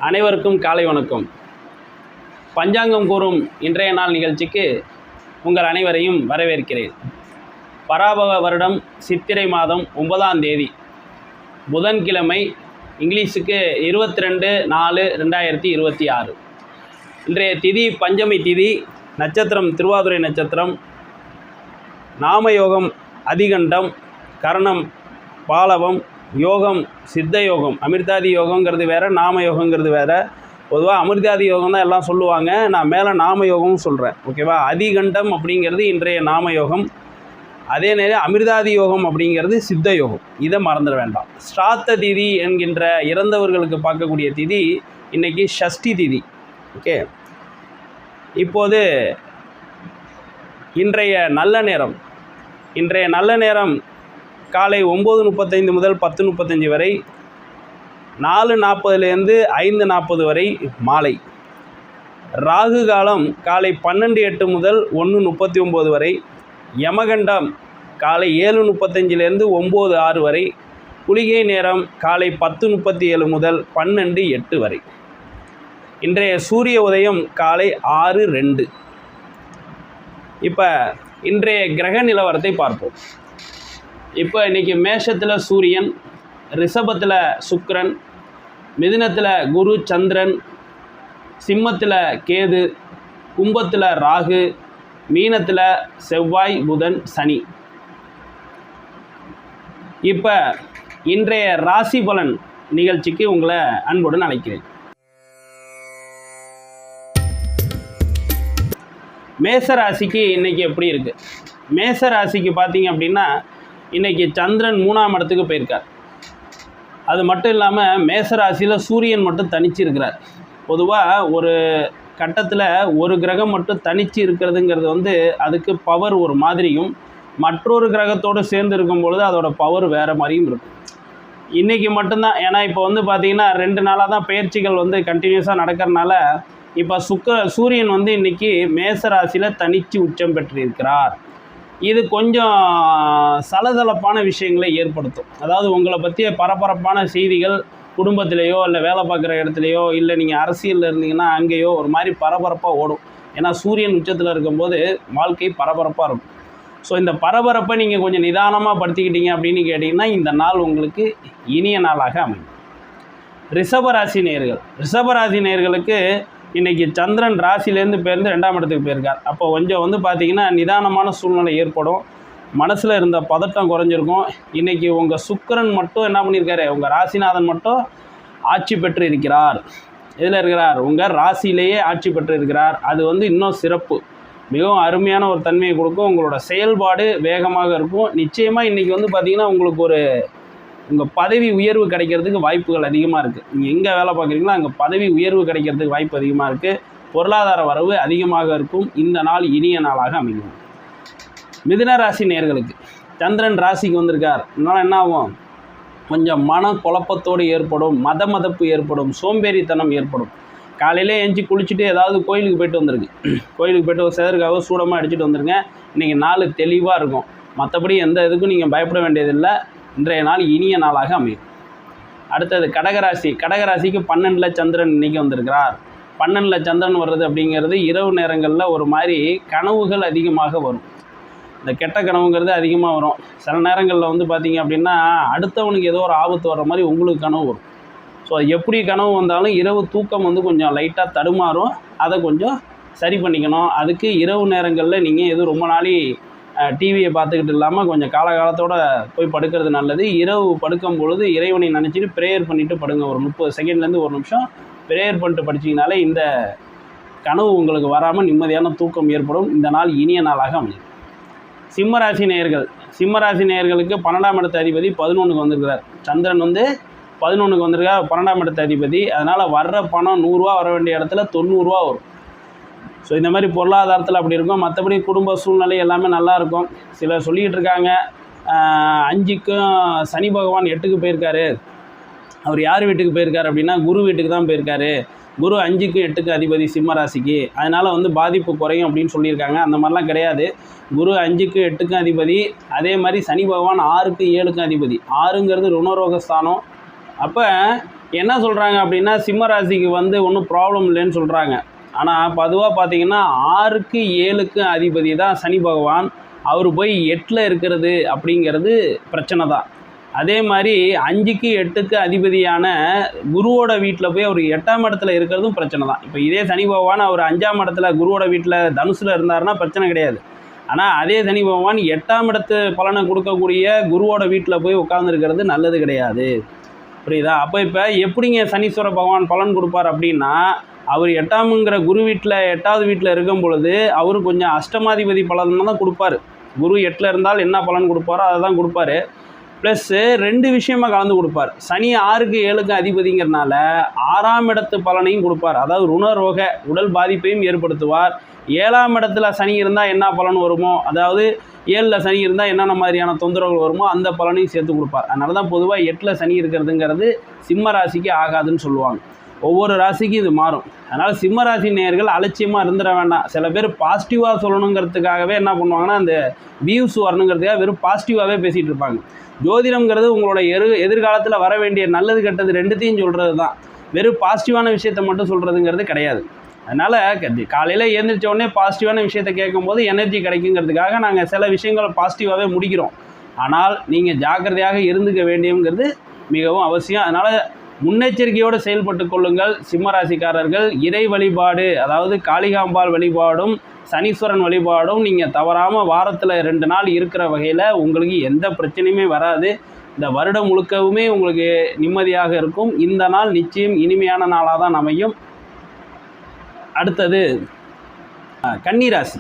அனைவருக்கும் காலை வணக்கம். பஞ்சாங்கம் கூறும் இன்றைய நாள் நிகழ்ச்சிக்கு உங்கள் அனைவரையும் வரவேற்கிறேன். பராபவ வருடம் சித்திரை மாதம் 9ஆம் தேதி புதன்கிழமை, இங்கிலீஷுக்கு 22/4/2026. இன்றைய திதி பஞ்சமி திதி, நட்சத்திரம் திருவாதிரை நட்சத்திரம், நாமயோகம் அதிகண்டம், கரணம் பாலவம், யோகம் சித்த யோகம். அமிர்தாதி யோகங்கிறது வேறு, நாம யோகங்கிறது வேறு. பொதுவாக அமிர்தாதி யோகம் தான் எல்லாம் சொல்லுவாங்க, நான் மேலே நாம யோகம்னு சொல்கிறேன். ஓகேவா? அதிகண்டம் அப்படிங்கிறது இன்றைய நாம யோகம், அதே நேரம் அமிர்தாதி யோகம் அப்படிங்கிறது சித்த யோகம். இதை மறந்துட வேண்டாம். ஸ்ராத்த திதி என்கின்ற இறந்தவர்களுக்கு பார்க்கக்கூடிய திதி இன்றைக்கி ஷஷ்டி திதி. ஓகே, இப்போது இன்றைய நல்ல நேரம் காலை 9:35 முதல் 10:35 வரை, 4:40 5:40 வரை மாலை. ராகு காலம் காலை 12:08 முதல் 1:39 வரை. யமகண்டம் காலை 7:35 9:06 வரை. குளிகை நேரம் காலை 10:37 முதல் 12:08 வரை. இன்றைய சூரிய உதயம் காலை 6:02. இப்போ இன்றைய கிரக நிலவரத்தை பார்ப்போம். இப்போ இன்றைக்கி மேஷத்தில் சூரியன், ரிஷபத்தில் சுக்கிரன், மிதுனத்தில் குரு சந்திரன், சிம்மத்தில் கேது, கும்பத்தில் ராகு, மீனத்தில் செவ்வாய் புதன் சனி. இப்போ இன்றைய ராசி பலன் நிகழ்ச்சிக்கு உங்களை அன்புடன் அழைக்கிறேன். மேச ராசிக்கு இன்றைக்கி எப்படி இருக்குது? மேச ராசிக்கு பார்த்தீங்க அப்படின்னா இன்றைக்கி சந்திரன் 3ஆம் இடத்துக்கு போயிருக்கார். அது மட்டும் இல்லாமல் மேச ராசியில் சூரியன் மட்டும் தனிச்சு இருக்கிறார். பொதுவாக ஒரு கட்டத்தில் ஒரு கிரகம் மட்டும் தனிச்சு இருக்கிறதுங்கிறது அதுக்கு பவர் ஒரு மாதிரியும், மற்றொரு கிரகத்தோடு சேர்ந்து இருக்கும் பொழுது அதோட பவர் வேறு மாதிரியும் இருக்கும். இன்றைக்கி மட்டும்தான், ஏன்னா இப்போ பார்த்திங்கன்னா 2 நாளாக தான் பயிற்சிகள் கண்டினியூஸாக நடக்கிறனால இப்போ சூரியன் இன்றைக்கி மேச ராசியில் தனிச்சு உச்சம் பெற்றிருக்கிறார். இது கொஞ்சம் சலசலப்பான விஷயங்களை ஏற்படுத்தும். அதாவது உங்களை பற்றிய பரபரப்பான செய்திகள் குடும்பத்திலேயோ இல்லை வேலை பார்க்குற இடத்துலையோ இல்லை நீங்கள் அரசியலில் இருந்தீங்கன்னா அங்கேயோ ஒரு மாதிரி பரபரப்பாக ஓடும். ஏன்னா சூரியன் உச்சத்தில் இருக்கும்போது வாழ்க்கை பரபரப்பாக இருக்கும். ஸோ இந்த பரபரப்பை நீங்கள் கொஞ்சம் நிதானமாக படுத்திக்கிட்டீங்க அப்படின்னு கேட்டிங்கன்னா இந்த நாள் உங்களுக்கு இனிய நாளாக அமையும். ரிஷபராசி நேயர்களுக்கு இன்றைக்கி சந்திரன் ராசிலேருந்து பேர்ந்து 2ஆம் இடத்துக்கு போயிருக்கார். அப்போ கொஞ்சம் பார்த்திங்கன்னா நிதானமான சூழ்நிலை ஏற்படும். மனசில் இருந்த பதட்டம் குறைஞ்சிருக்கும். இன்றைக்கி உங்கள் சுக்கிரன் மட்டும் என்ன பண்ணியிருக்காரு, உங்கள் ராசிநாதன் மட்டும் ஆட்சி பெற்று இருக்கிறார். இதில் இருக்கிறார், உங்கள் ராசியிலேயே ஆட்சி பெற்று இருக்கிறார். அது இன்னும் சிறப்பு, மிகவும் அருமையான ஒரு தன்மையை கொடுக்கும். உங்களோட செயல்பாடு வேகமாக இருக்கும். நிச்சயமாக இன்றைக்கி பார்த்திங்கன்னா உங்களுக்கு உங்கள் பதவி உயர்வு கிடைக்கிறதுக்கு வாய்ப்புகள் அதிகமாக இருக்குது. நீங்கள் எங்கே வேலை பார்க்குறீங்களோ அங்கே பதவி உயர்வு கிடைக்கிறதுக்கு வாய்ப்பு அதிகமாக இருக்குது. பொருளாதார வரவு அதிகமாக இருக்கும். இந்த நாள் இனிய நாளாக அமையும். மிதுன ராசி நேயர்களுக்கு சந்திரன் ராசிக்கு வந்திருக்கார். அதனால் என்ன ஆகும், கொஞ்சம் மன குழப்பத்தோடு ஏற்படும், மதப்பு ஏற்படும், சோம்பேறித்தனம் ஏற்படும். காலையிலே எஞ்சி குளிச்சுட்டு ஏதாவது கோயிலுக்கு போய்ட்டு வந்துருக்கு. கோயிலுக்கு போய்ட்டு ஒரு சேதற்காக சூடமாக அடிச்சுட்டு வந்துருங்க. இன்றைக்கி நாள் தெளிவாக இருக்கும். மற்றபடி எந்த இதுக்கும் நீங்கள் பயப்பட வேண்டியதில்லை. இன்றைய நாள் இனிய நாளாக அமையும். அடுத்தது கடகராசிக்கு 12ல் சந்திரன் இன்றைக்கி வந்திருக்கிறார். 12ல் சந்திரன் வர்றது அப்படிங்கிறது இரவு நேரங்களில் ஒரு மாதிரி கனவுகள் அதிகமாக வரும். இந்த கெட்ட கனவுங்கிறது அதிகமாக வரும். சில நேரங்களில் பார்த்திங்க அப்படின்னா அடுத்தவனுக்கு ஏதோ ஒரு ஆபத்து வர்ற மாதிரி உங்களுக்கு கனவு வரும். ஸோ எப்படி கனவு வந்தாலும் இரவு தூக்கம் கொஞ்சம் லைட்டாக தடுமாறும். அதை கொஞ்சம் சரி பண்ணிக்கணும். அதுக்கு இரவு நேரங்களில் நீங்கள் எதுவும் ரொம்ப நாளி டிவியை பார்த்துக்கிட்டு இல்லாமல் கொஞ்சம் காலகாலத்தோடு போய் படுக்கிறது நல்லது. இரவு படுக்கும் பொழுது இறைவனை நினச்சிட்டு ப்ரேயர் பண்ணிவிட்டு படுங்க. ஒரு 30 செகண்ட்லேருந்து 1 நிமிஷம் ப்ரேயர் பண்ணிட்டு படிச்சிங்கனாலே இந்த கனவு உங்களுக்கு வராமல் நிம்மதியான தூக்கம் ஏற்படும். இந்த நாள் இனிய நாளாக அமையும். சிம்மராசி நேயர்களுக்கு 12ஆம் இடத்து அதிபதி 11க்கு வந்திருக்கிறார். சந்திரன் 11க்கு வந்திருக்கார், 12ஆம் இடத்து அதிபதி. அதனால் வர்ற பணம் 100 ரூபா வர வேண்டிய இடத்துல 90 ரூபா வரும். ஸோ இந்த மாதிரி பொருளாதாரத்தில் அப்படி இருக்கும். மற்றபடி குடும்ப சூழ்நிலை எல்லாமே நல்லாயிருக்கும். சிலர் சொல்லிகிட்டு இருக்காங்க 5க்கும் சனி பகவான் 8க்கு போயிருக்காரு. அவர் யார் வீட்டுக்கு போயிருக்காரு அப்படின்னா குரு வீட்டுக்கு தான் போயிருக்காரு. குரு 5க்கும் 8க்கும் அதிபதி சிம்மராசிக்கு. அதனால் பாதிப்பு குறையும் அப்படின்னு சொல்லியிருக்காங்க. அந்த மாதிரிலாம் கிடையாது. குரு 5க்கும் 8க்கும் அதிபதி. அதே மாதிரி சனி பகவான் 6க்கும் 7க்கும் அதிபதி. 6ங்கிறது ருணரோக ஸ்தானம். அப்போ என்ன சொல்கிறாங்க அப்படின்னா சிம்ம ராசிக்கு வந்து ஒன்றும் ப்ராப்ளம் இல்லைன்னு சொல்கிறாங்க. ஆனால் பொதுவாக பார்த்தீங்கன்னா 6க்கு 7க்கு அதிபதி தான் சனி பகவான். அவர் போய் 8ல் இருக்கிறது அப்படிங்கிறது பிரச்சனை தான். அதே மாதிரி 5க்கு 8க்கு அதிபதியான குருவோட வீட்டில் போய் அவர் 8ஆம் இடத்துல இருக்கிறதும் பிரச்சனை தான். இப்போ இதே சனி பகவான் அவர் 5ஆம் இடத்துல குருவோட வீட்டில் தனுசில் இருந்தாருன்னா பிரச்சனை கிடையாது. ஆனால் அதே சனி பகவான் 8ஆம் இடத்து பலனை கொடுக்கக்கூடிய குருவோட வீட்டில் போய் உட்கார்ந்துருக்கிறது நல்லது கிடையாது. புரியுதா? அப்போ இப்போ எப்படிங்க சனீஸ்வர பகவான் பலன் கொடுப்பார் அப்படின்னா, அவர் 8ஆம்ங்கிற குரு வீட்டில் 8வது வீட்டில் இருக்கும் பொழுது அவர் கொஞ்சம் அஷ்டமாதிபதி பலன் தான் கொடுப்பார். குரு 8ல் இருந்தால் என்ன பலன் கொடுப்பாரோ அதை தான் கொடுப்பாரு. ப்ளஸ்ஸு 2 விஷயமாக கலந்து கொடுப்பார். சனி 6க்கு 7க்கு அதிபதிங்கிறனால 6ஆம் இடத்து பலனையும் கொடுப்பார். அதாவது ருணரோக உடல் பாதிப்பையும் ஏற்படுத்துவார். 7ஆம் இடத்துல சனி இருந்தால் என்ன பலன் வருமோ, அதாவது 7ல் சனி இருந்தால் என்னென்ன மாதிரியான தொந்தரவுகள் வருமோ அந்த பலனையும் சேர்த்து கொடுப்பார். அதனால தான் பொதுவாக 8ல் சனி இருக்கிறதுங்கிறது சிம்ம ராசிக்கு ஆகாதுன்னு சொல்லுவாங்க. ஒவ்வொரு ராசிக்கும் இது மாறும். அதனால் சிம்ம ராசி நேயர்கள் அலட்சியமாக இருந்துட வேண்டாம். சில பேர் பாசிட்டிவாக சொல்லணுங்கிறதுக்காகவே என்ன பண்ணுவாங்கன்னா, அந்த வியூஸ் வரணுங்கிறதுக்காக வெறும் பாசிட்டிவாகவே பேசிகிட்டு இருப்பாங்க. ஜோதிடம்ங்கிறது உங்களோட எதிர்காலத்தில் வர வேண்டிய நல்லது கெட்டது 2த்தையும் சொல்கிறது தான். வெறும் பாசிட்டிவான விஷயத்தை மட்டும் சொல்கிறதுங்கிறது கிடையாது. அதனால் காலையில் எழுந்திரிச்ச உடனே பாசிட்டிவான விஷயத்தை கேட்கும்போது எனர்ஜி கிடைக்குங்கிறதுக்காக நாங்கள் சில விஷயங்களை பாசிட்டிவாகவே முடிக்கிறோம். ஆனால் நீங்கள் ஜாக்கிரதையாக இருந்துக்க வேண்டியங்கிறது மிகவும் அவசியம். அதனால் முன்னெச்சரிக்கையோடு செயல்பட்டு கொள்ளுங்கள். சிம்மராசிக்காரர்கள் இறை வழிபாடு, அதாவது காளிகாம்பாள் வழிபாடும் சனீஸ்வரன் வழிபாடும் நீங்கள் தவறாமல் வாரத்தில் 2 நாள் இருக்கிற வகையில் உங்களுக்கு எந்த பிரச்சனையுமே வராது. இந்த வருடம் முழுக்கவுமே உங்களுக்கு நிம்மதியாக இருக்கும். இந்த நாள் நிச்சயம் இனிமையான நாளாக தான் அமையும். அடுத்தது கன்னிராசி.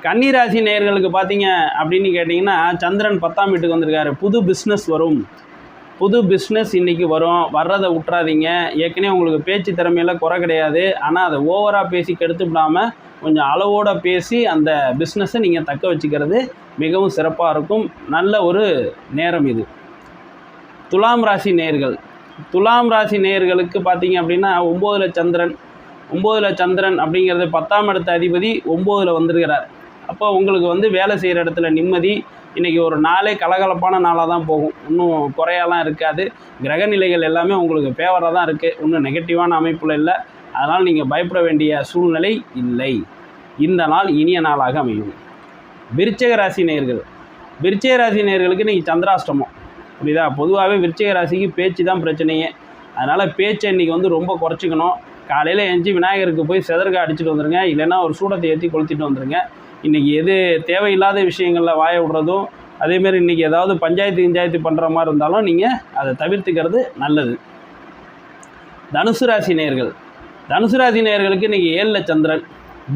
கன்னிராசி நேயர்களுக்கு பார்த்தீங்க அப்படின்னு கேட்டிங்கன்னா, சந்திரன் 10ஆம் வீட்டுக்கு வந்திருக்காரு. புது பிஸ்னஸ் வரும். புது பிஸ்னஸ் இன்றைக்கி வரும். வர்றதை விட்றாதீங்க. ஏற்கனவே உங்களுக்கு பேச்சு திறமையில் குறை கிடையாது. ஆனால் அதை ஓவராக பேசி கெடுத்துவிடாமல் கொஞ்சம் அளவோடு பேசி அந்த பிஸ்னஸை நீங்கள் தக்க வச்சுக்கிறது மிகவும் சிறப்பாக இருக்கும். நல்ல ஒரு நேரம் இது. துலாம் ராசி நேயர்கள். துலாம் ராசி நேயர்களுக்கு பார்த்தீங்க அப்படின்னா 9ல் சந்திரன் அப்படிங்கிறது 10ஆம் இடத்து அதிபதி 9ல் வந்திருக்கிறார். அப்போ உங்களுக்கு வந்து வேலை செய்கிற இடத்துல நிம்மதி. இன்றைக்கி ஒரு நாளே கலகலப்பான நாளாக தான் போகும். இன்னும் குறையெல்லாம் இருக்காது. கிரகநிலைகள் எல்லாமே உங்களுக்கு ஃபேவராக தான் இருக்குது. இன்னும் நெகட்டிவான அமைப்பில் இல்லை. அதனால் நீங்கள் பயப்பட வேண்டிய சூழ்நிலை இல்லை. இந்த நாள் இனிய நாளாக அமையும். விருச்சிக ராசி நேயர்கள். விருச்சிக ராசி நேயர்களுக்கு இன்றைக்கி சந்திராஷ்டமம். புரியுதா? பொதுவாகவே விருச்சிக ராசிக்கு பேச்சு தான் பிரச்சனையே. அதனால் பேச்சை இன்றைக்கி வந்து ரொம்ப குறைச்சிக்கணும். காலையில் எழுந்துச்சி விநாயகருக்கு போய் செதற்காய் அடிச்சுட்டு வந்துடுங்க. இல்லைன்னா ஒரு சூடத்தை ஏற்றி கொளுத்திட்டு வந்துடுங்க. இன்றைக்கி எது தேவையில்லாத விஷயங்களில் வாய விடுறதும், அதேமாரி இன்றைக்கி ஏதாவது பஞ்சாயத்து பண்ணுற மாதிரி இருந்தாலும் நீங்கள் அதை தவிர்த்துக்கிறது நல்லது. தனுசு ராசி நேயர்கள். தனுசு ராசி நேயர்களுக்கு இன்றைக்கி 7ல் சந்திரன்,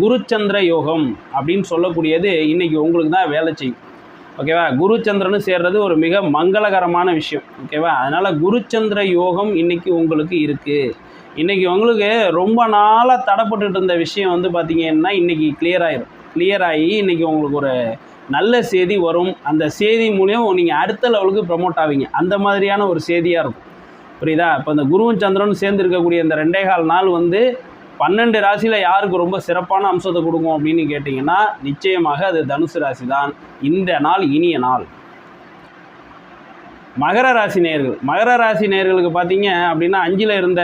குருச்சந்திர யோகம் அப்படின்னு சொல்லக்கூடியது இன்றைக்கி உங்களுக்கு தான் வேலை செய்யும். ஓகேவா? குருச்சந்திரனும் சேர்றது ஒரு மிக மங்களகரமான விஷயம். ஓகேவா? அதனால் குருச்சந்திர யோகம் இன்றைக்கி உங்களுக்கு இருக்குது. இன்றைக்கி உங்களுக்கு ரொம்ப நாளாக தடைப்பட்டுட்டு இருந்த விஷயம் வந்து பார்த்திங்கன்னா இன்றைக்கி கிளியர் ஆகி இன்றைக்கி உங்களுக்கு ஒரு நல்ல செய்தி வரும். அந்த செய்தி மூலியம் நீங்கள் அடுத்த லெவலுக்கு ப்ரமோட் ஆவீங்க. அந்த மாதிரியான ஒரு செய்தியாக இருக்கும். புரியுதா? இப்போ இந்த குருவும் சந்திரனும் சேர்ந்து இருக்கக்கூடிய இந்த 2.25 நாள் வந்து 12 ராசியில் யாருக்கு ரொம்ப சிறப்பான அம்சத்தை கொடுக்கும் அப்படின்னு கேட்டிங்கன்னா நிச்சயமாக அது தனுசு ராசி தான். இந்த நாள் இனிய நாள். மகர ராசி நேயர்கள். மகர ராசி நேயர்களுக்கு பார்த்தீங்க அப்படின்னா 5ல் இருந்த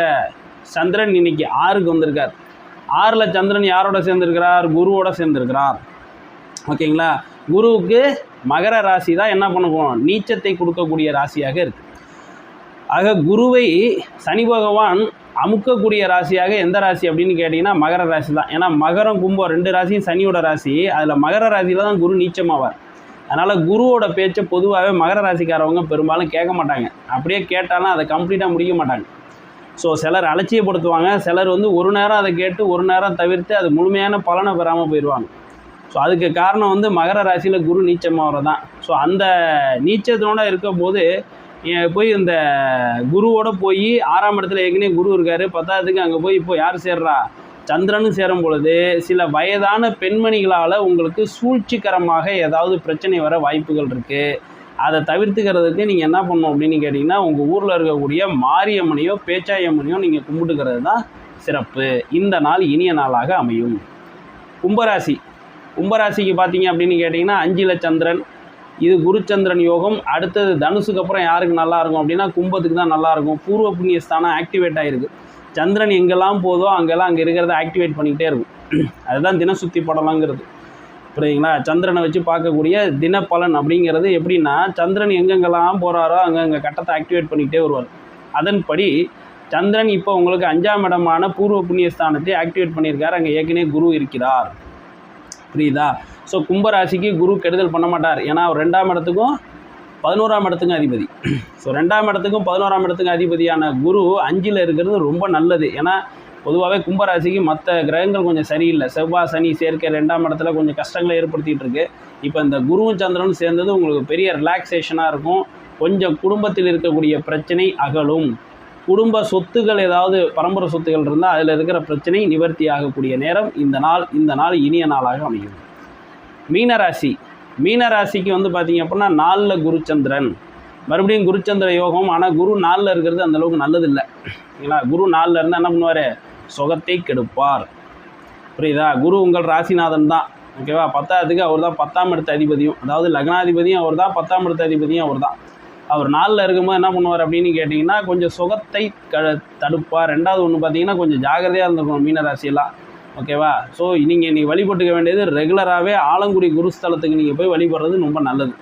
சந்திரன் இன்றைக்கி 6க்கு வந்திருக்கார். 6ல் சந்திரன் யாரோட சேர்ந்துருக்கிறார்? குருவோட சேர்ந்துருக்கிறார். ஓகேங்களா? குருவுக்கு மகர ராசி தான் என்ன பண்ண போகணும், நீச்சத்தை கொடுக்கக்கூடிய ராசியாக இருக்குது. ஆக குருவை சனி பகவான் அமுக்கக்கூடிய ராசியாக எந்த ராசி அப்படின்னு கேட்டிங்கன்னா மகர ராசி தான். ஏன்னா மகரம் கும்பம் 2 ராசியும் சனியோட ராசி. அதில் மகர ராசியில் தான் குரு நீச்சமாவார். அதனால் குருவோட பேச்சை பொதுவாகவே மகர ராசிக்காரவங்க பெரும்பாலும் கேட்க மாட்டாங்க. அப்படியே கேட்டாலும் அதை கம்ப்ளீட்டாக முடிக்க மாட்டாங்க. ஸோ சிலர் அலட்சியப்படுத்துவாங்க. சிலர் வந்து ஒரு நேரம் அதை கேட்டு ஒரு நேரம் தவிர்த்து அது முழுமையான பலனை பெறாமல் போயிடுவாங்க. ஸோ அதுக்கு காரணம் வந்து மகர ராசியில் குரு நீச்சமாகறது தான். ஸோ அந்த நீச்சத்தோடு இருக்கும்போது போய் இந்த குருவோடு போய் 6ஆம் இடத்துல ஏற்கனவே குரு இருக்கார். 10ஆவதுக்கு அங்கே போய் இப்போ யார் சேர்றா? சந்திரனும் சேரும் பொழுது சில வயதான பெண்மணிகளால் உங்களுக்கு சூழ்ச்சிகரமாக ஏதாவது பிரச்சனை வர வாய்ப்புகள் இருக்குது. அதை தவிர்த்துக்கிறதுக்கு நீங்கள் என்ன பண்ணணும் அப்படின்னு கேட்டிங்கன்னா உங்கள் ஊரில் இருக்கக்கூடிய மாரியம்மனையோ பேச்சாயம்மனையோ நீங்கள் கும்பிட்டுக்கிறது தான் சிறப்பு. இந்த நாள் இனிய நாளாக அமையும். கும்பராசி. கும்பராசிக்கு பார்த்தீங்க அப்படின்னு கேட்டிங்கன்னா 5ல் சந்திரன், இது குருச்சந்திரன் யோகம். அடுத்தது தனுசுக்கு அப்புறம் யாருக்கு நல்லா இருக்கும் அப்படின்னா கும்பத்துக்கு தான் நல்லாயிருக்கும். பூர்வ புண்ணிய ஸ்தானம் ஆக்டிவேட் ஆகிருக்கு. சந்திரன் எங்கெல்லாம் போதோ அங்கெல்லாம் அங்கே இருக்கிறத ஆக்டிவேட் பண்ணிக்கிட்டே இருக்கும். அதுதான் தினசுத்தி படலாங்கிறது. புரியுதுங்களா? சந்திரனை வச்சு பார்க்கக்கூடிய தினப்பலன் அப்படிங்கிறது எப்படின்னா, சந்திரன் எங்கெங்கெல்லாம் போகிறாரோ அங்கே கட்டத்தை ஆக்டிவேட் பண்ணிக்கிட்டே வருவார். அதன்படி சந்திரன் இப்போ உங்களுக்கு 5ஆம் இடமான பூர்வ புண்ணிய ஸ்தானத்தை ஆக்டிவேட் பண்ணியிருக்கார். அங்கே ஏற்கனவே குரு இருக்கிறார். புரியுதா? ஸோ கும்பராசிக்கு குரு கெடுதல் பண்ண மாட்டார். ஏன்னா அவர் 2ஆம் இடத்துக்கும் 11ஆம் இடத்துக்கும் அதிபதி. ஸோ 2ஆம் இடத்துக்கும் 11ஆம் இடத்துக்கும் அதிபதியான குரு 5ல் இருக்கிறது ரொம்ப நல்லது. ஏன்னா பொதுவாகவே கும்பராசிக்கு மற்ற கிரகங்கள் கொஞ்சம் சரியில்லை. செவ்வாய் சனி சேர்க்கை 2ஆம் இடத்துல கொஞ்சம் கஷ்டங்களை ஏற்படுத்திகிட்டு இருக்கு. இப்போ இந்த குருவும் சந்திரனும் சேர்ந்தது உங்களுக்கு பெரிய ரிலாக்ஸேஷனாக இருக்கும். கொஞ்சம் குடும்பத்தில் இருக்கக்கூடிய பிரச்சனை அகலும். குடும்ப சொத்துக்கள் ஏதாவது பரம்பரை சொத்துக்கள் இருந்தால் அதில் இருக்கிற பிரச்சனை நிவர்த்தி ஆகக்கூடிய நேரம் இந்த நாள் இனிய நாளாக அமையும். மீனராசி. மீனராசிக்கு வந்து பார்த்திங்க அப்படின்னா 4ல் குருச்சந்திரன், மறுபடியும் குருச்சந்திர யோகம். ஆனால் குரு 4ல் இருக்கிறது அந்தளவுக்கு நல்லதில்லை. இல்லைங்களா? குரு 4ல் இருந்தால் என்ன பண்ணுவார்? சுகத்தை கெடுப்பார். புரியுதா? குரு உங்கள் ராசிநாதன் தான். ஓகேவா? 10ஆவதுக்கு அவர் தான் 10ஆம் இடத்து அதிபதியும், அதாவது லக்னாதிபதியும் அவர் தான், 10ஆம் இடத்து அதிபதியும் அவர் தான். அவர் 4ல் இருக்கும்போது என்ன பண்ணுவார் அப்படின்னு கேட்டிங்கன்னா கொஞ்சம் சுகத்தை தடுப்பார். 2வது ஒன்று பார்த்தீங்கன்னா கொஞ்சம் ஜாகிரதையாக இருந்திருக்கணும் மீனராசியெல்லாம். ஓகேவா? ஸோ நீங்கள் வழிபட்டுக்க வேண்டியது ரெகுலராகவே ஆலங்குடி குருஸ்தலத்துக்கு நீங்கள் போய் வழிபடுறது ரொம்ப நல்லது.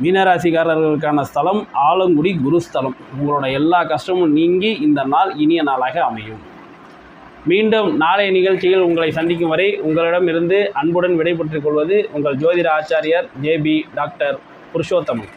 மீனராசிக்காரர்களுக்கான ஸ்தலம் ஆலங்குடி குருஸ்தலம். உங்களோட எல்லா கஷ்டமும் நீங்கி இந்த நாள் இனிய நாளாக அமையும். மீண்டும் நாளைய நிகழ்ச்சியில் உங்களை சந்திக்கும் வரை உங்களிடமிருந்து அன்புடன் விடைபெற்றுக் கொள்வது உங்கள் ஜோதிட ஆச்சாரியர் JB டாக்டர் புருஷோத்தமன்.